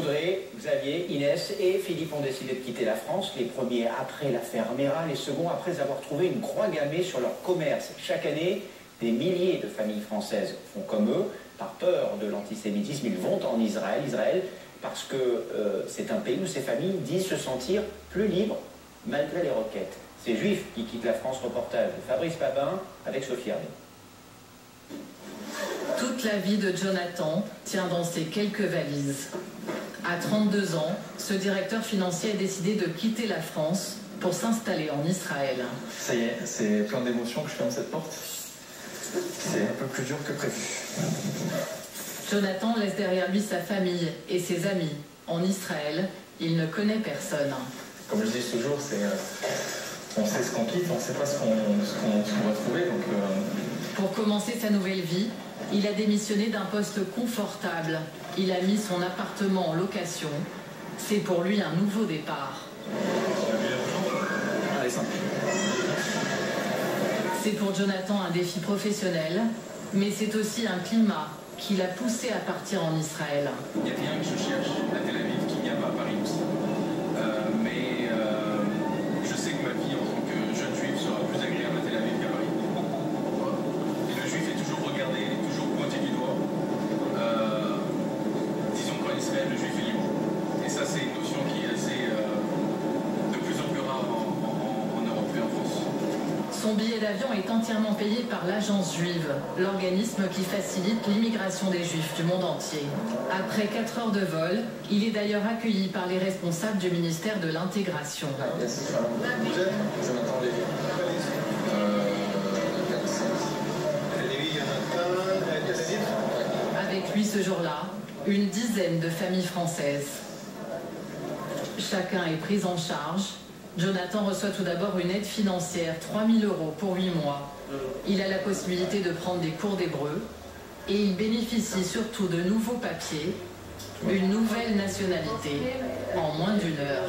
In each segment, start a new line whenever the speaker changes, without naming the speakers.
Audrey, Xavier, Inès et Philippe ont décidé de quitter la France, les premiers après l'affaire Mera, les seconds après avoir trouvé une croix gammée sur leur commerce. Chaque année, des milliers de familles françaises font comme eux, par peur de l'antisémitisme, ils vont en Israël, parce que c'est un pays où ces familles disent se sentir plus libres malgré les requêtes. Ces juifs qui quittent la France, reportage de Fabrice Papin avec Sophie Hervé.
Toute la vie de Jonathan tient dans ses quelques valises. À 32 ans, ce directeur financier a décidé de quitter la France pour s'installer en Israël.
Ça y est, c'est plein d'émotions que je ferme cette porte. C'est un peu plus dur que prévu.
Jonathan laisse derrière lui sa famille et ses amis. En Israël, il ne connaît personne.
Comme je dis toujours, on sait ce qu'on quitte, on ne sait pas ce qu'on va trouver. Donc,
Pour commencer sa nouvelle vie, il a démissionné d'un poste confortable. Il a mis son appartement en location. C'est pour lui un nouveau départ.
Allez, simple.
C'est pour Jonathan un défi professionnel, mais c'est aussi un climat qui l'a poussé à partir en Israël.
Il y a bien que je cherche à Tel Aviv qu'il n'y a pas à Paris aussi. Mais je sais que ma vie en tant que jeune juif sera plus agréable à Tel Aviv qu'à Paris. Et le juif est toujours regardé, toujours pointé du doigt. Disons qu'en Israël, le juif est libre. Et ça, c'est une notion qui est assez de plus en plus rare en Europe et en France.
Son billet d'avion est entièrement payé par l'Agence juive, l'organisme qui facilite l'immigration des juifs du monde entier. Après 4 heures de vol, il est d'ailleurs accueilli par les responsables du ministère de l'Intégration.
Jonathan Lévy.
Avec lui ce jour-là, une dizaine de familles françaises. Chacun est pris en charge. Jonathan reçoit tout d'abord une aide financière, 3 000 € pour 8 mois. Il a la possibilité de prendre des cours d'hébreu et il bénéficie surtout de nouveaux papiers, une nouvelle nationalité en moins d'1 heure.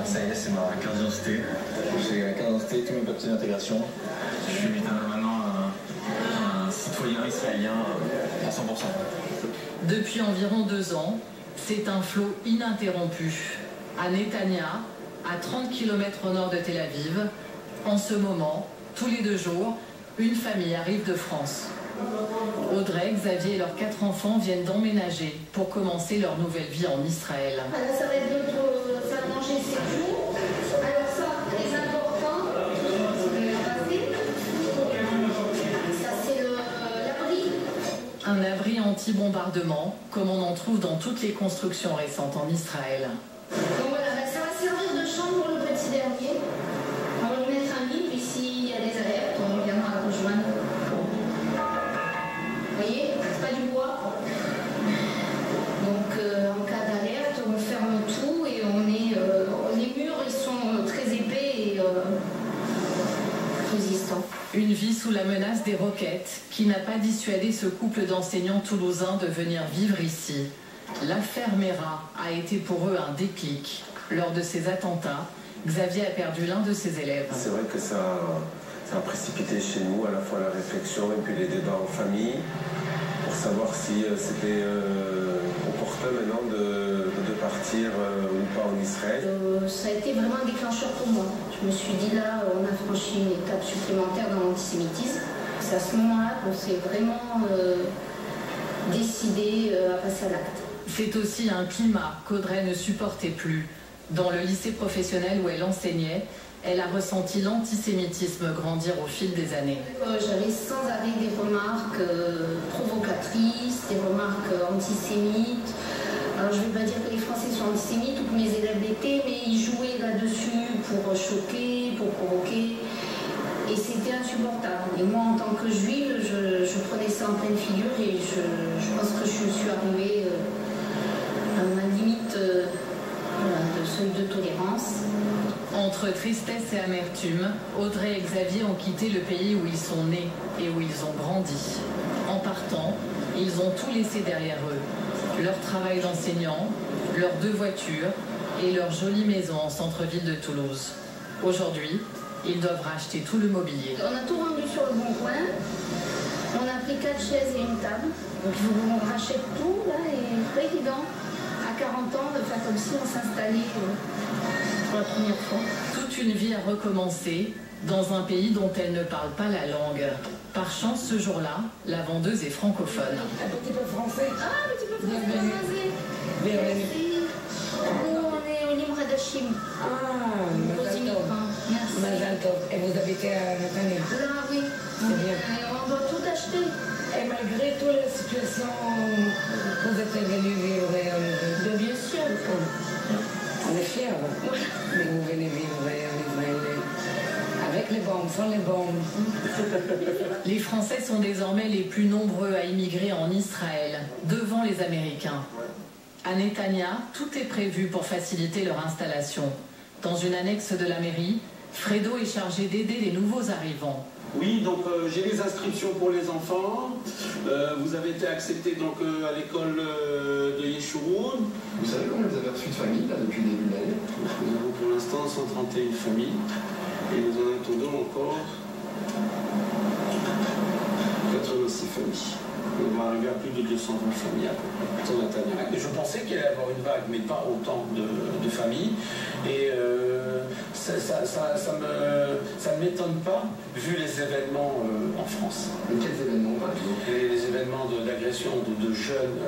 Ça y est, c'est ma carte d'identité. J'ai la carte d'identité, tous mes papiers d'intégration. Je suis maintenant un citoyen israélien à 100%.
Depuis environ 2 ans, c'est un flot ininterrompu. À Netanya, à 30 km au nord de Tel Aviv, en ce moment, tous les 2 jours, une famille arrive de France. Audrey, Xavier et leurs 4 enfants viennent d'emménager pour commencer leur nouvelle vie en Israël.
Alors ça va être notre salle à manger 7 jours. Alors ça, très important, ça c'est l'abri.
Un abri anti-bombardement, comme on en trouve dans toutes les constructions récentes en Israël.
Donc voilà, ça va servir de chambre pour le petit dernier. On va lui mettre un lit, puis s'il y a des alertes, on viendra le rejoindre. Vous voyez, c'est pas du bois. Donc en cas d'alerte, on ferme tout et les murs ils sont très épais et résistants.
Une vie sous la menace des roquettes qui n'a pas dissuadé ce couple d'enseignants toulousains de venir vivre ici. L'affaire Mera a été pour eux un déclic. Lors de ces attentats, Xavier a perdu l'un de ses élèves.
C'est vrai que ça a précipité chez nous à la fois la réflexion et puis les débats en famille pour savoir si c'était opportun maintenant de partir ou pas en Israël.
Ça a été vraiment un déclencheur pour moi. Je me suis dit là, on a franchi une étape supplémentaire dans l'antisémitisme. C'est à ce moment-là qu'on s'est vraiment décidé à passer à l'acte.
C'est aussi un climat qu'Audrey ne supportait plus. Dans le lycée professionnel où elle enseignait, elle a ressenti l'antisémitisme grandir au fil des années.
J'avais sans arrêt des remarques provocatrices, des remarques antisémites. Alors je ne vais pas dire que les Français sont antisémites ou que mes élèves l'étaient, mais ils jouaient là-dessus pour choquer, pour provoquer. Et c'était insupportable. Et moi, en tant que juive, je prenais ça en pleine figure et je pense que je suis arrivée à ma limite de seuil de tolérance.
Entre tristesse et amertume, Audrey et Xavier ont quitté le pays où ils sont nés et où ils ont grandi. En partant, ils ont tout laissé derrière eux. Leur travail d'enseignant, leurs 2 voitures et leur jolie maison en centre-ville de Toulouse. Aujourd'hui, ils doivent racheter tout le mobilier.
On a tout vendu sur le bon coin. On a pris 4 chaises et une table. Donc il faut qu'on rachète tout, là, et pas évident. À 40 ans, de faire comme si on s'installait pour la première fois.
Toute une vie à recommencer dans un pays dont elle ne parle pas la langue. Par chance, ce jour-là, la vendeuse est francophone.
Un petit peu français.
Ah, un petit peu français.
Bienvenue.
Nous, on est au Limra d'Achim.
Ah,
Aux
Mazal Tov.
immigrants. Merci.
Mazal Tov. Et vous habitez à Nathalie.
Là, oui.
C'est bien.
On doit tout acheter.
Et malgré toutes les situations, vous êtes venu vivre en
Bien sûr.
On est fiers. Mais vous venez vivre en Israël. Avec les bombes, sans les bombes.
Les Français sont désormais les plus nombreux à immigrer en Israël, devant les Américains. À Netanya, tout est prévu pour faciliter leur installation. Dans une annexe de la mairie, Fredo est chargé d'aider les nouveaux arrivants.
Oui, donc j'ai les inscriptions pour les enfants. Vous avez été accepté donc à l'école de Yeshurun.
Vous savez combien vous avez reçu de familles là, depuis le début de l'année?
Nous avons pour l'instant 131 familles et nous en attendons encore 86 familles. On va arriver à plus de 220 familles à peu près. Je pensais qu'il allait y avoir une vague, mais pas autant de familles. Et ça ne m'étonne pas, vu les événements en France.
Et quels événements par exemple?
Les événements d'agression de jeunes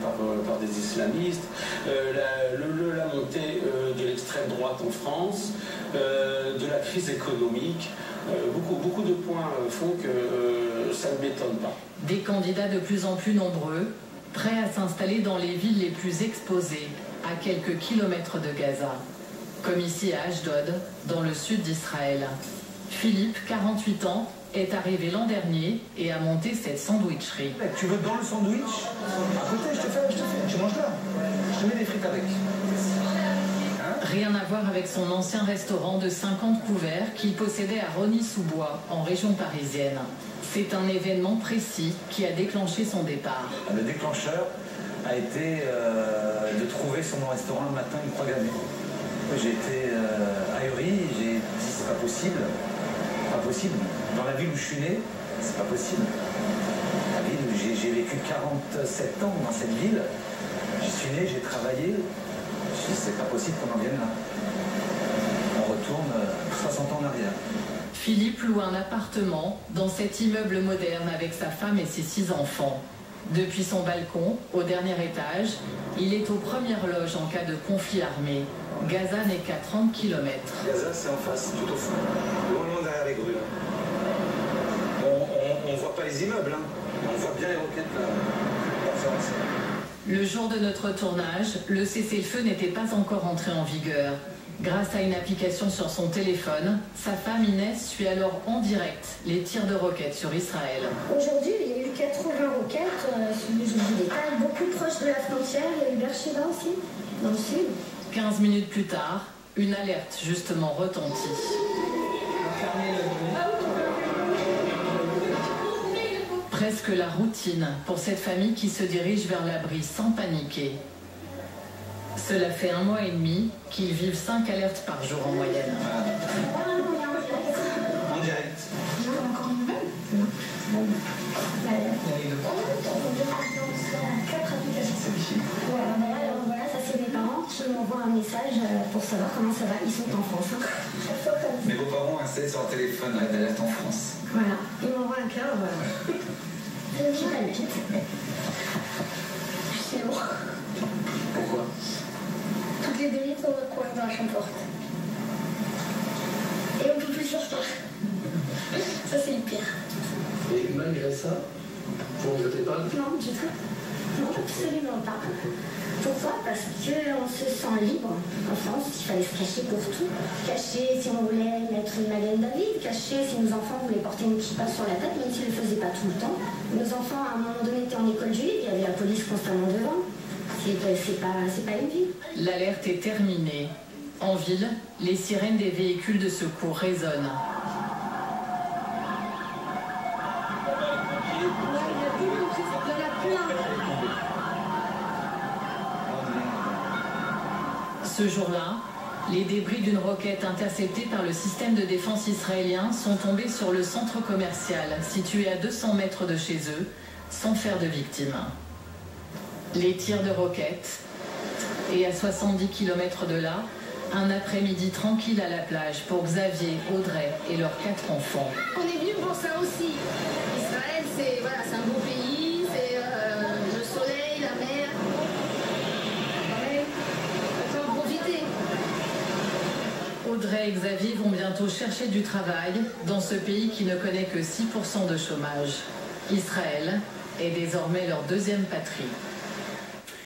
par des islamistes, la montée de l'extrême droite en France, de la crise économique. Beaucoup de points font que ça ne m'étonne pas.
Des candidats de plus en plus nombreux, prêts à s'installer dans les villes les plus exposées, à quelques kilomètres de Gaza. Comme ici à Ashdod, dans le sud d'Israël. Philippe, 48 ans, est arrivé l'an dernier et a monté cette sandwicherie.
Tu veux dans le sandwich? À côté, je te fais. Tu manges là. Je te mets des frites avec.
Rien à voir avec son ancien restaurant de 50 couverts qu'il possédait à Rosny-sous-Bois, en région parisienne. C'est un événement précis qui a déclenché son départ.
Le déclencheur a été de trouver sur mon restaurant le matin une croix gammée. J'ai été ahuri, j'ai dit c'est pas possible. Pas possible. Dans la ville où je suis né, c'est pas possible. La ville où j'ai vécu 47 ans dans cette ville. J'y suis né, j'ai travaillé. Je dis c'est pas possible qu'on en vienne là. On retourne 60 ans en arrière.
Philippe loue un appartement dans cet immeuble moderne avec sa femme et ses 6 enfants. Depuis son balcon, au dernier étage, il est aux premières loges en cas de conflit armé. Gaza n'est qu'à 30 km.
Gaza, c'est en face, tout au fond. Loin derrière les grues. On voit pas les immeubles, hein. On voit bien les roquettes là.
Le jour de notre tournage, le cessez-le-feu n'était pas encore entré en vigueur. Grâce à une application sur son téléphone, sa femme Inès suit alors en direct les tirs de roquettes sur Israël.
Aujourd'hui, il y a eu 80 roquettes, je vous dis des tailles beaucoup proches de la frontière. Il y a eu Beersheba aussi, dans le sud.
15 minutes plus tard, une alerte justement retentit. Presque la routine pour cette famille qui se dirige vers l'abri sans paniquer. Cela fait 1 mois et demi qu'ils vivent 5 alertes par jour en moyenne.
En direct.
Encore une nouvelle? Non. Voilà, ça c'est mes parents qui m'envoient un message pour savoir comment ça va. Ils sont en France.
Mais vos parents installent sur le téléphone d'alerte en France.
Voilà, ils m'envoient un cœur. J'ai palpite. C'est lourd.
Pourquoi?
Toutes les 2 minutes, on va courir dans la chambre forte. Et on peut plus sortir. Ça, c'est le pire.
Et malgré ça, vous ne votez pas?
Non, du tout. Non, absolument pas. Pourquoi? Parce qu'on se sent libre. En France, il fallait se cacher pour tout. Cacher si on voulait mettre une Magen David, cacher si nos enfants voulaient porter une kippa sur la tête, même s'ils ne le faisaient pas tout le temps. Nos enfants, à un moment donné, étaient en école juive, il y avait la police constamment devant. C'est pas une vie.
L'alerte est terminée. En ville, les sirènes des véhicules de secours résonnent. Ce jour-là, Les débris d'une roquette interceptée par le système de défense israélien sont tombés sur le centre commercial situé à 200 mètres de chez eux, sans faire de victimes. Les tirs de roquettes, et à 70 km de là, un après-midi tranquille à la plage pour Xavier, Audrey et leurs 4 enfants.
On est venu pour ça aussi. Israël, c'est un beau pays, c'est le soleil, la mer. Il faut en profiter.
Audrey et Xavier vont bientôt chercher du travail dans ce pays qui ne connaît que 6% de chômage. Israël est désormais leur deuxième patrie.